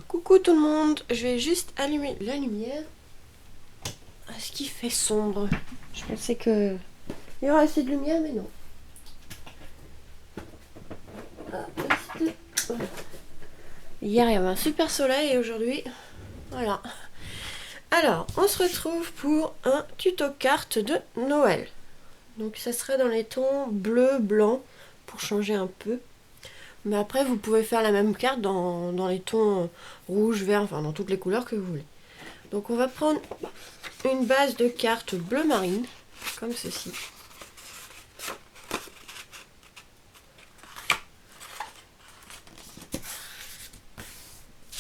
Coucou tout le monde, je vais juste allumer la lumière parce qu'il fait sombre. Je pensais que il y aurait assez de lumière, mais non. Hier il y avait un super soleil et aujourd'hui, voilà. Alors, on se retrouve pour un tuto carte de Noël. Donc ça sera dans les tons bleu, blanc pour changer un peu. Mais après, vous pouvez faire la même carte dans les tons rouge, vert, enfin dans toutes les couleurs que vous voulez. Donc on va prendre une base de cartes bleu marine, comme ceci.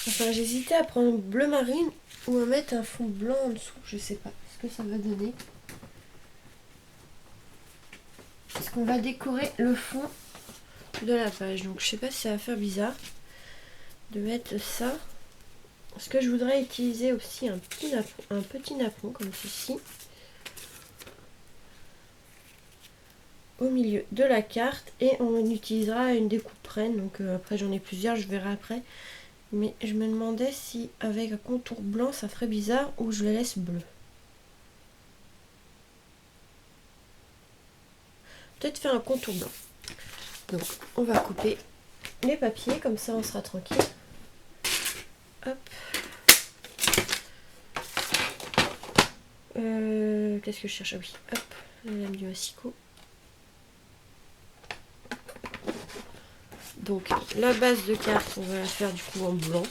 Enfin, j'hésitais à prendre bleu marine ou à mettre un fond blanc en dessous, je sais pas ce que ça va donner. Parce qu'on va décorer le fond de la page, donc je sais pas si ça va faire bizarre de mettre ça. Parce que je voudrais utiliser aussi un petit napperon comme ceci au milieu de la carte, et on utilisera une découpe reine. Donc après j'en ai plusieurs, je verrai après. Mais je me demandais si avec un contour blanc ça ferait bizarre ou je le laisse bleu. Peut-être faire un contour blanc. Donc on va couper les papiers, comme ça on sera tranquille. Hop. Qu'est-ce que je cherche? Ah oui, hop, la lame du massicot. Donc la base de carte, on va la faire du coup en blanc.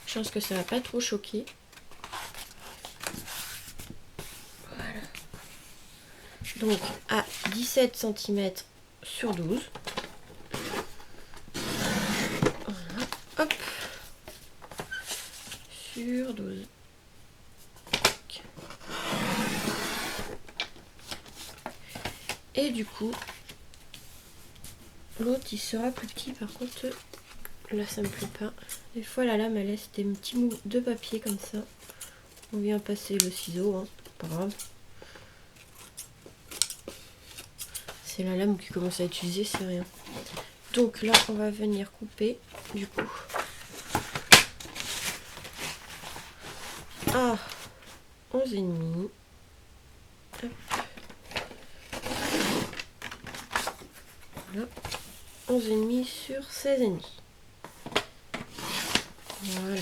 Je pense que ça va pas trop choquer. Voilà. Donc à 17 cm sur 12. Voilà. Hop. Sur 12. Et du coup, l'autre il sera plus petit. Par contre, là ça me plaît pas. Des fois la lame elle laisse des petits bouts de papier comme ça. On vient passer le ciseau, hein, pas grave. C'est la lame qui commence à utiliser, c'est rien. Donc là on va venir couper du coup à 11,5. Voilà. 11,5 sur 16,5. Voilà.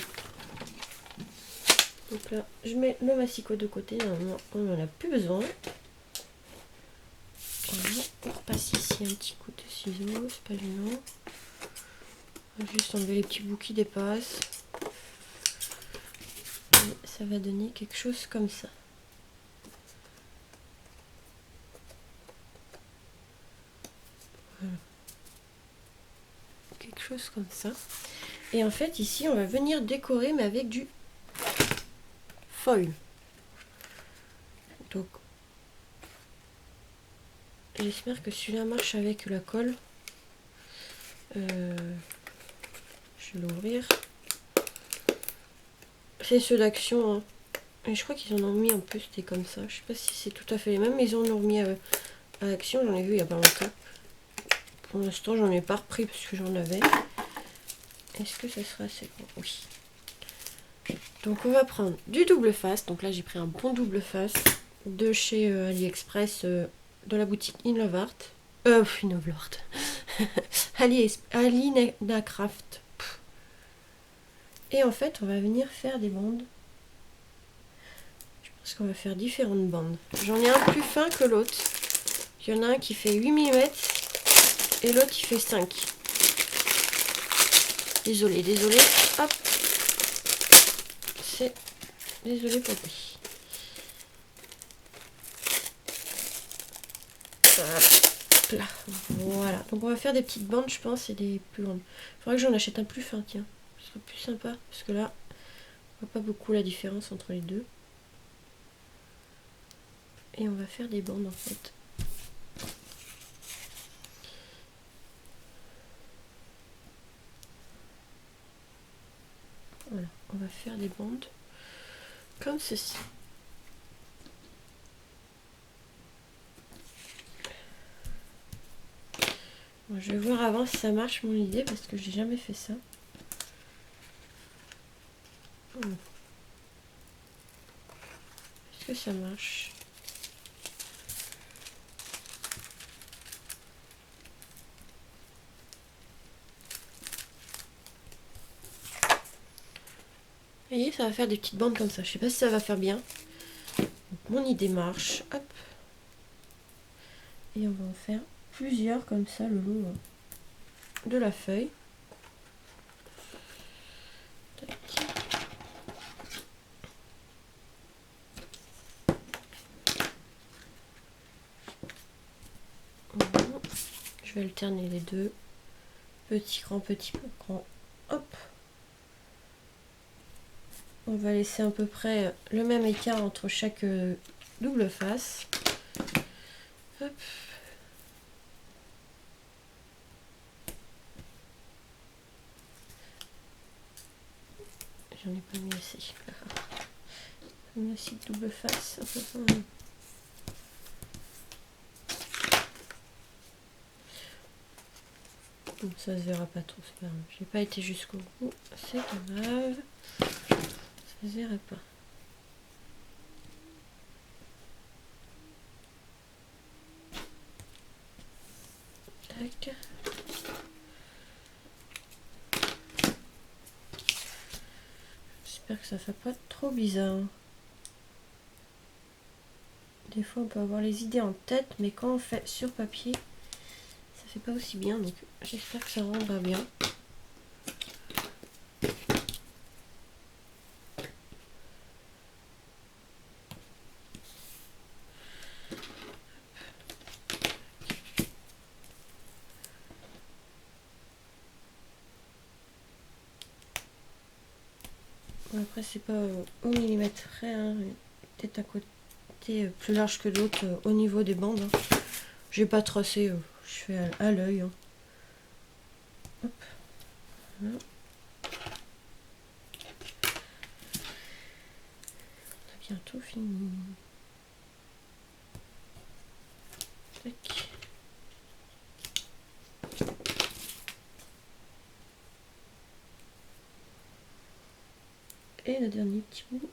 Donc là, je mets le massicot de côté. Normalement, on n'en a plus besoin. Voilà. On repasse ici un petit coup de ciseaux, c'est pas gênant. On va juste enlever les petits bouts qui dépassent. Et ça va donner quelque chose comme ça. Voilà. Quelque chose comme ça. Et en fait, ici, on va venir décorer, mais avec du foil. Donc, j'espère que celui-là marche avec la colle. Je vais l'ouvrir. C'est ceux d'Action, hein. Et je crois qu'ils en ont mis en plus des comme ça. Je sais pas si c'est tout à fait les mêmes, mais ils en ont remis à Action. J'en ai vu il y a pas longtemps. Pour l'instant, j'en ai pas repris parce que j'en avais. Est-ce que ça sera assez grand? Oui. Donc on va prendre du double face. Donc là j'ai pris un bon double face de chez AliExpress, de la boutique In Love Art. In Love Art. Alinacraft. Et en fait on va venir faire des bandes. Je pense qu'on va faire différentes bandes. J'en ai un plus fin que l'autre. Il y en a un qui fait 8 mm et l'autre qui fait 5. Désolée. Hop. Désolée pour lui. Hop là. Voilà. Donc on va faire des petites bandes, je pense, et des plus grandes. Il faudrait que j'en achète un plus fin, tiens. Ce serait plus sympa. Parce que là, on voit pas beaucoup la différence entre les deux. Et on va faire des bandes en fait. Voilà. On va faire des bandes comme ceci. Bon, je vais voir avant si ça marche mon idée parce que j'ai jamais fait ça. Est-ce que ça marche? Vous voyez, ça va faire des petites bandes comme ça. Je sais pas si ça va faire bien. Donc, mon idée marche. Hop. Et on va en faire plusieurs comme ça le long de la feuille. Tac. Je vais alterner les deux. Petit grand, petit grand. Hop. On va laisser à peu près le même écart entre chaque double face. Hop. J'en ai pas mis assez. Mis aussi double face. Donc ça se verra pas trop, c'est pas grave. J'ai pas été jusqu'au bout, c'est pas grave. Ça se verra pas. Tac. J'espère que ça fait pas trop bizarre. Des fois on peut avoir les idées en tête, mais quand on fait sur papier, ça fait pas aussi bien, donc j'espère que ça rendra bien. Après c'est pas au millimètre près, hein. Peut-être un côté plus large que l'autre au niveau des bandes. Hein. J'ai pas tracé, je fais à l'œil. Hein. Hop. Voilà. On a bientôt fini. Tac. Et le dernier petit bout.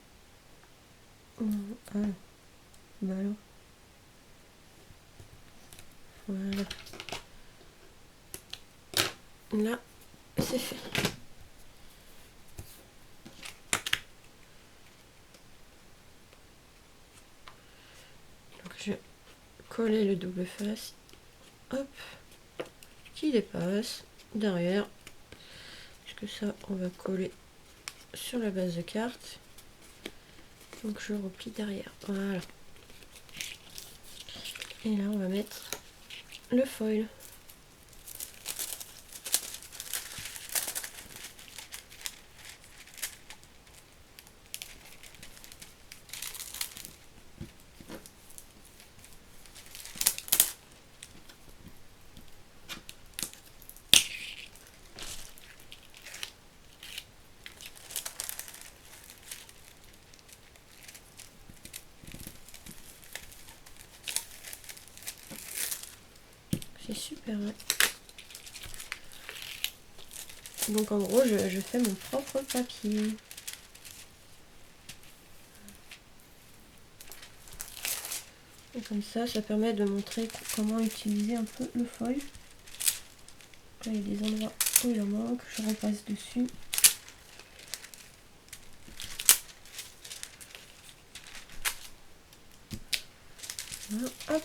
Ah, bah alors. Voilà. Là, c'est fait. Donc je vais coller le double face. Hop. Qui dépasse. Derrière. Parce que ça, on va coller sur la base de carte. Donc je replie derrière. Voilà. Et là, on va mettre le foil. C'est super, ouais. Donc en gros, je fais mon propre papier. Et comme ça permet de montrer comment utiliser un peu le foil. Là, il y a des endroits où il en manque, je repasse dessus. Voilà, hop.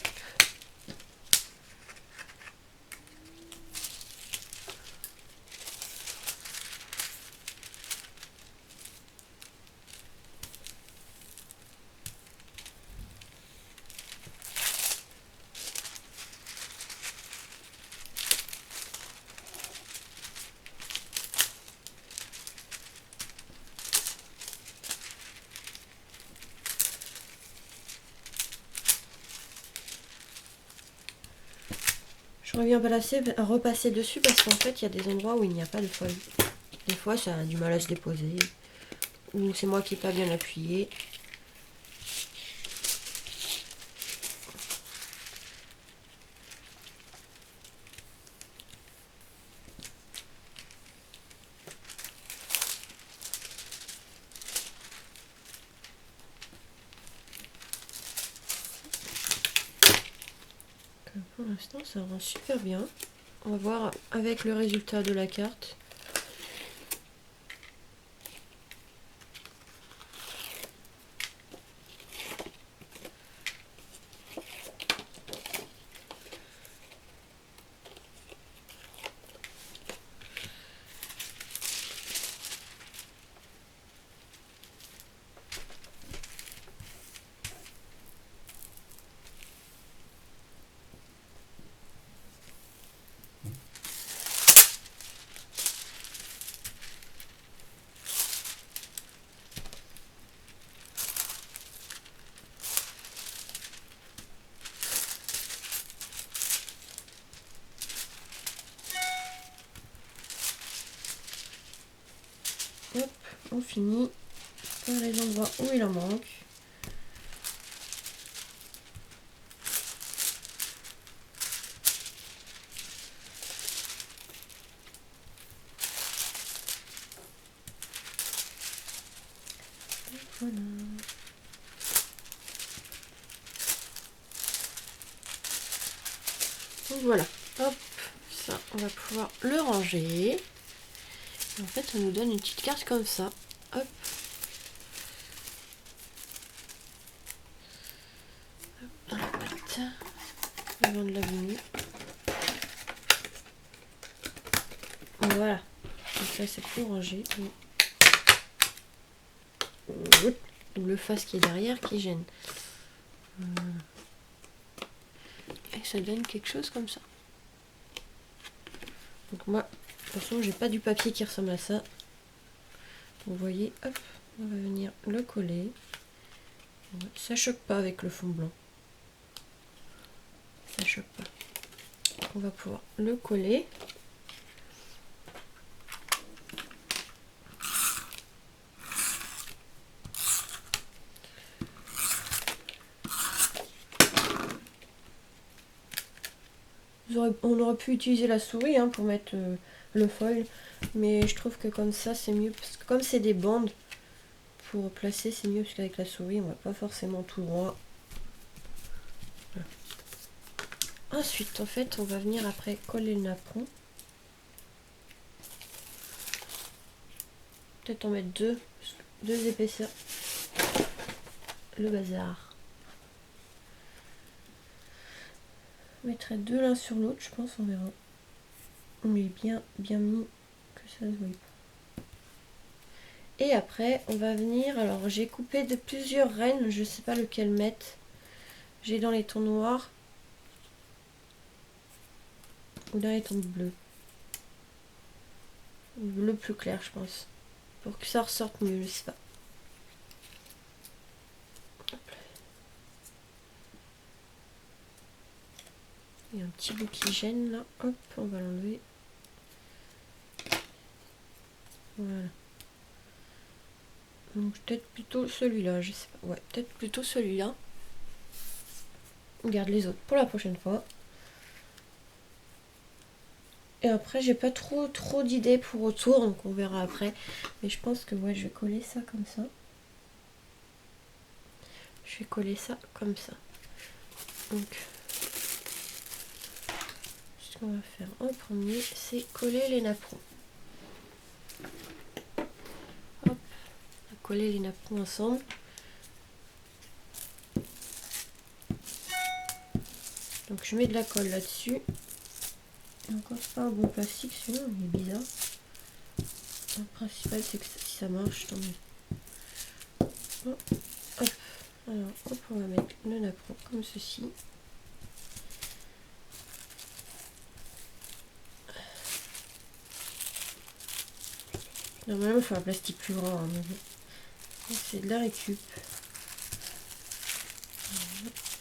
Je reviens repasser dessus parce qu'en fait il y a des endroits où il n'y a pas de foil. Des fois ça a du mal à se déposer. Ou c'est moi qui n'ai pas bien appuyé. Pour l'instant, ça rend super bien. On va voir avec le résultat de la carte. Hop, on finit par les endroits où il en manque. Voilà. Donc voilà, hop, ça on va pouvoir le ranger. Et en fait, ça nous donne une petite carte comme ça. Hop. Dans la boîte. Avant de la venir. Voilà. Donc là, c'est pour ranger. Le face qui est derrière qui gêne. Et ça donne quelque chose comme ça. Donc moi, de toute façon, j'ai pas du papier qui ressemble à ça. Vous voyez, hop, on va venir le coller. Ça choque pas avec le fond blanc. Ça choque pas. Donc on va pouvoir le coller. On aurait pu utiliser la souris hein, pour mettre le foil, mais je trouve que comme ça c'est mieux, parce que comme c'est des bandes, pour placer c'est mieux, parce qu'avec la souris on va pas forcément tout droit. Voilà. Ensuite en fait on va venir après coller le napperon. Peut-être en mettre deux épaisseurs. Le bazar. Je mettrai deux l'un sur l'autre, je pense, on verra. Mais bien mis que ça se voit pas. Et après, on va venir. Alors, j'ai coupé de plusieurs rennes, je sais pas lequel mettre. J'ai dans les tons noirs ou dans les tons bleus. Le bleu plus clair, je pense. Pour que ça ressorte mieux, je sais pas. Il y a un petit bout qui gêne là. Hop, on va l'enlever. Voilà. Donc peut-être plutôt celui-là, je sais pas. Ouais, peut-être plutôt celui-là. On garde les autres pour la prochaine fois. Et après, j'ai pas trop d'idées pour autour, donc on verra après. Mais je pense que ouais, je vais coller ça comme ça. Je vais coller ça comme ça. Donc, ce qu'on va faire en premier, c'est coller les napperons. Hop, on va coller les napperons ensemble. Donc je mets de la colle là-dessus. Encore pas un bon plastique, celui-là il est bizarre. Le principal c'est que si ça marche, tant mieux. Hop. Alors hop, on va mettre le napperon comme ceci. Normalement il faut un plastique plus grand, hein, mais c'est de la récup.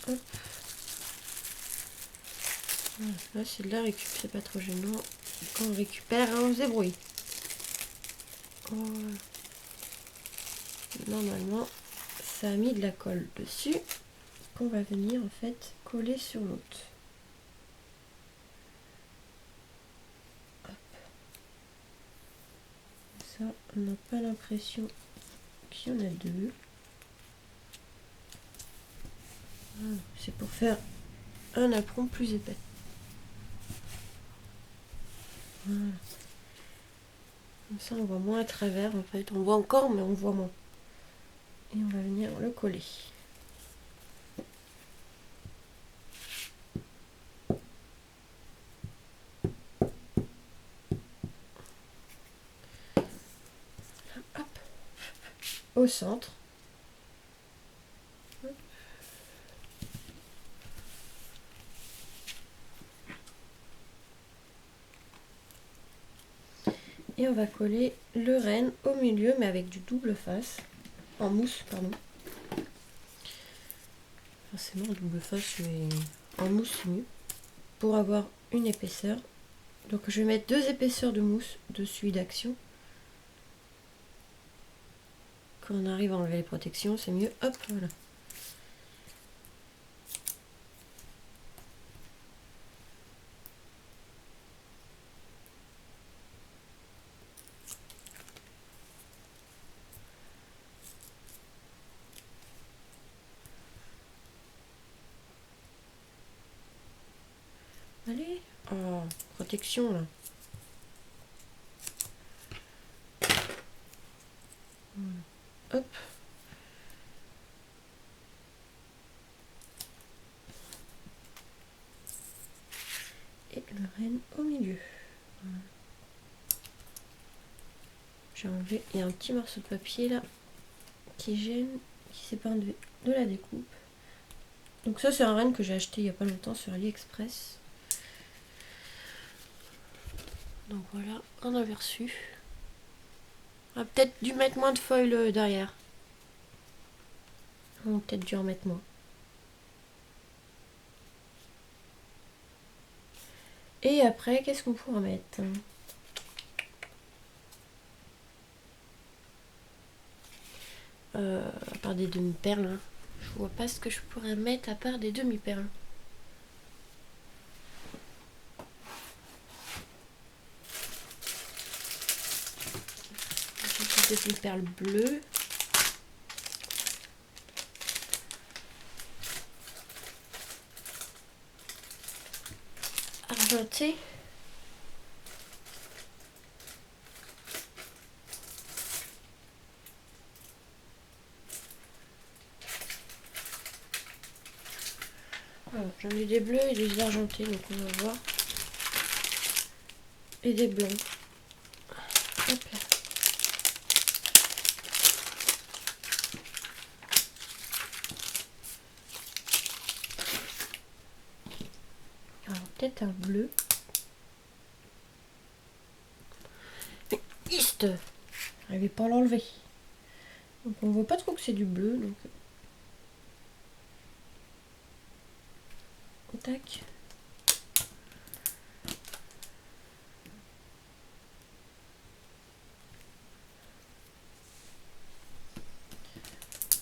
Hop. Voilà, là c'est de la récup, c'est pas trop gênant. Quand on récupère, hein, on se débrouille. Voilà. Normalement, ça a mis de la colle dessus qu'on va venir en fait coller sur l'autre. Ça, on n'a pas l'impression qu'il y en a deux. Voilà. C'est pour faire un napperon plus épais. Voilà. Comme ça on voit moins à travers en fait. On voit encore mais on voit moins. Et on va venir le coller. Hop. Au centre. Et on va coller le renne au milieu, mais avec du double face. En mousse, pardon. Forcément, en double face, mais en mousse, c'est mieux. Pour avoir une épaisseur. Donc, je vais mettre 2 épaisseurs de mousse dessus d'action. Quand on arrive à enlever les protections, c'est mieux. Hop, voilà. Allez. Oh, protection, là. Voilà. Hop. Et le renne au milieu. Voilà. J'ai enlevé, il y a un petit morceau de papier là qui gêne, qui sépare de la découpe. Donc ça c'est un renne que j'ai acheté il n'y a pas longtemps sur AliExpress. Donc voilà, un aperçu. On a peut-être dû mettre moins de foil derrière. On a peut-être dû en mettre moins. Et après, qu'est-ce qu'on pourra mettre? À part des demi-perles. Hein. Je vois pas ce que je pourrais mettre à part des demi-perles. Des demi-perles bleues. Argentées. J'en ai des bleus et des argentés, donc on va voir. Et des blancs. Hop là. Alors peut-être un bleu. Hist, j'arrivais pas à l'enlever. Donc on voit pas trop que c'est du bleu, donc tac.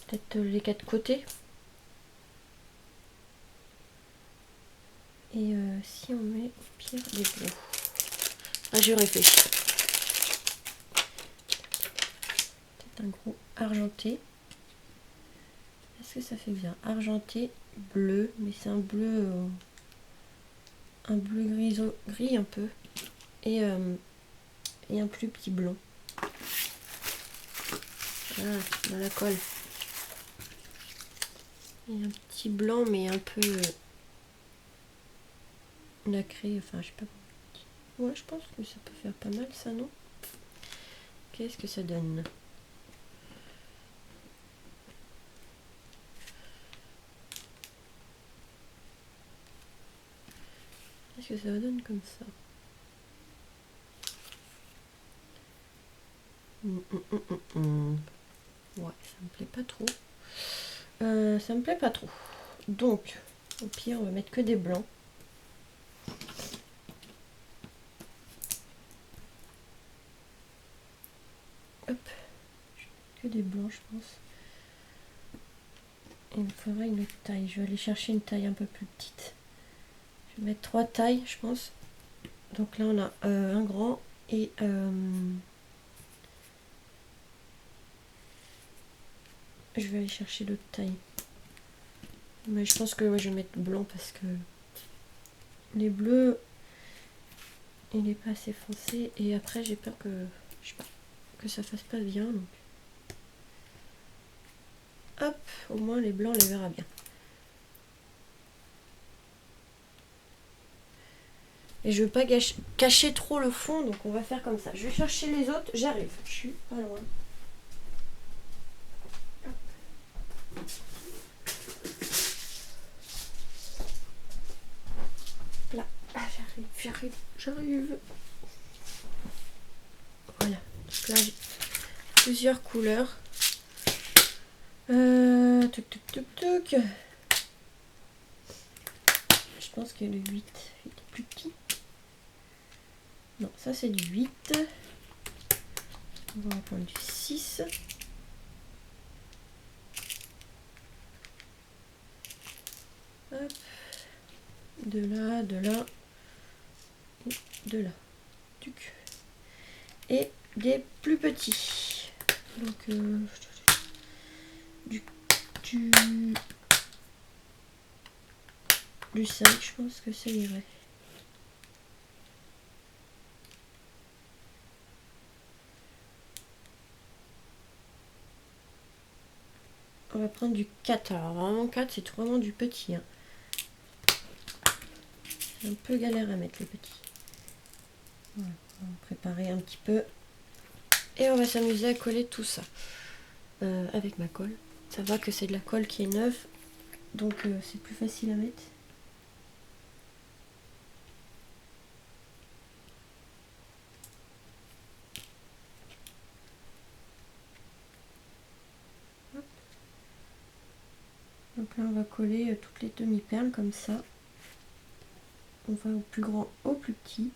Peut-être les 4 côtés. Et si on met au pire des bleus. Ah, je réfléchis. Peut-être un gros argenté. Est-ce que ça fait bien? Argenté, bleu, mais c'est un bleu gris un peu. Et un plus petit blanc. Ah, dans la colle. Et un petit blanc, mais un peu nacré. Enfin, je sais pas. Ouais, je pense que ça peut faire pas mal, ça, non? Qu'est-ce que ça donne? Qu'est-ce que ça donne comme ça? Ouais, ça me plaît pas trop. Ça me plaît pas trop. Donc, au pire, on va mettre que des blancs. Hop. Que des blancs, je pense. Et il me faudrait une autre taille. Je vais aller chercher une taille un peu plus petite. Je vais mettre 3 tailles, je pense. Donc là, on a un grand et... je vais aller chercher l'autre taille. Mais je pense que ouais, je vais mettre blanc parce que les bleus, il n'est pas assez foncé et après j'ai peur que, je sais pas, que ça fasse pas bien. Donc. Hop, au moins les blancs on les verra bien. Et je veux pas cacher trop le fond, donc on va faire comme ça. Je vais chercher les autres, j'arrive, je suis pas loin. Là, ah, j'arrive. Voilà, donc là j'ai plusieurs couleurs. Tuc. Je pense que le 8 est plus petit. Non, ça c'est du 8. On va prendre du 6. Hop. De là, de là. Tuc. Et des plus petits. Donc du 5, je pense que ça irait. On va prendre du 4. Alors vraiment 4 c'est vraiment du petit. Hein. C'est un peu galère à mettre les petits. Voilà, on va préparer un petit peu. Et on va s'amuser à coller tout ça. Avec ma colle. Ça va que c'est de la colle qui est neuve. Donc c'est plus facile à mettre. Hop. Donc là on va coller toutes les demi-perles comme ça. On va au plus grand, au plus petit.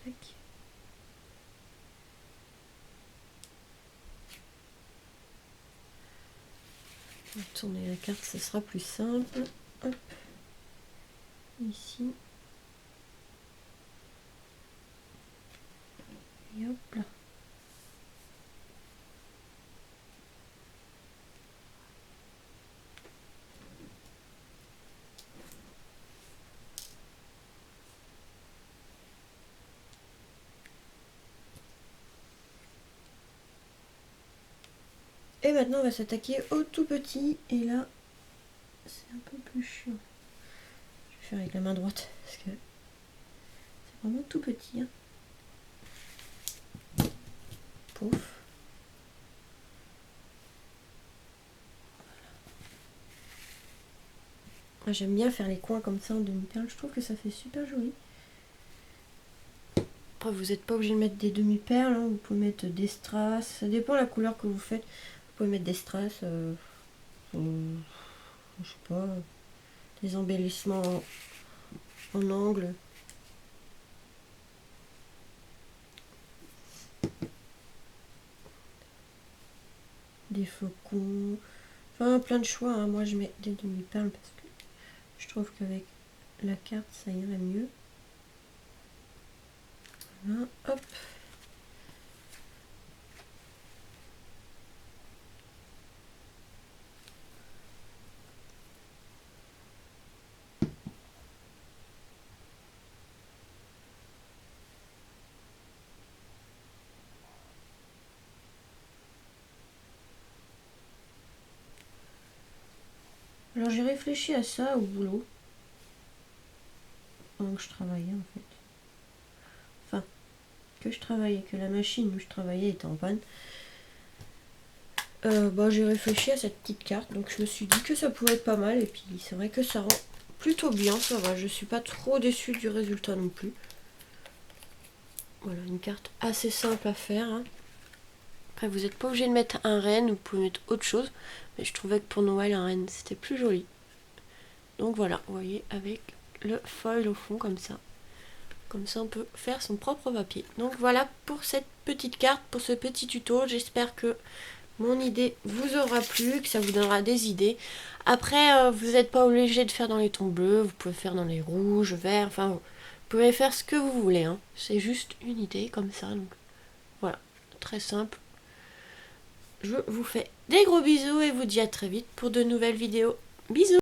Tac. On va tourner la carte, ce sera plus simple. Hop. Ici. Et hop là. Et maintenant on va s'attaquer au tout petit. Et là, c'est un peu plus chiant. Je vais faire avec la main droite parce que c'est vraiment tout petit. Hein. Pouf. Voilà. J'aime bien faire les coins comme ça en demi-perle. Je trouve que ça fait super joli. Après, vous n'êtes pas obligé de mettre des demi-perles. Hein. Vous pouvez mettre des strass. Ça dépend de la couleur que vous faites. Vous pouvez mettre des strass. Je sais pas. Des embellissements en angle. Des flocons. Enfin, plein de choix. Hein. Moi, je mets des demi-perles parce que je trouve qu'avec la carte, ça irait mieux. Voilà, hop. Alors j'ai réfléchi à ça au boulot. Pendant que je travaillais en fait. Enfin, que je travaillais, que la machine où je travaillais était en panne. J'ai réfléchi à cette petite carte, donc je me suis dit que ça pouvait être pas mal. Et puis c'est vrai que ça rend plutôt bien, ça va. Je suis pas trop déçue du résultat non plus. Voilà, une carte assez simple à faire. Hein. Après, vous n'êtes pas obligé de mettre un renne, vous pouvez mettre autre chose. Mais je trouvais que pour Noël, un renne, c'était plus joli. Donc voilà, vous voyez, avec le foil au fond, comme ça. Comme ça, on peut faire son propre papier. Donc voilà pour cette petite carte, pour ce petit tuto. J'espère que mon idée vous aura plu, que ça vous donnera des idées. Après, vous n'êtes pas obligé de faire dans les tons bleus. Vous pouvez faire dans les rouges, verts, enfin, vous pouvez faire ce que vous voulez. Hein. C'est juste une idée, comme ça. Donc voilà, très simple. Je vous fais des gros bisous et vous dis à très vite pour de nouvelles vidéos. Bisous!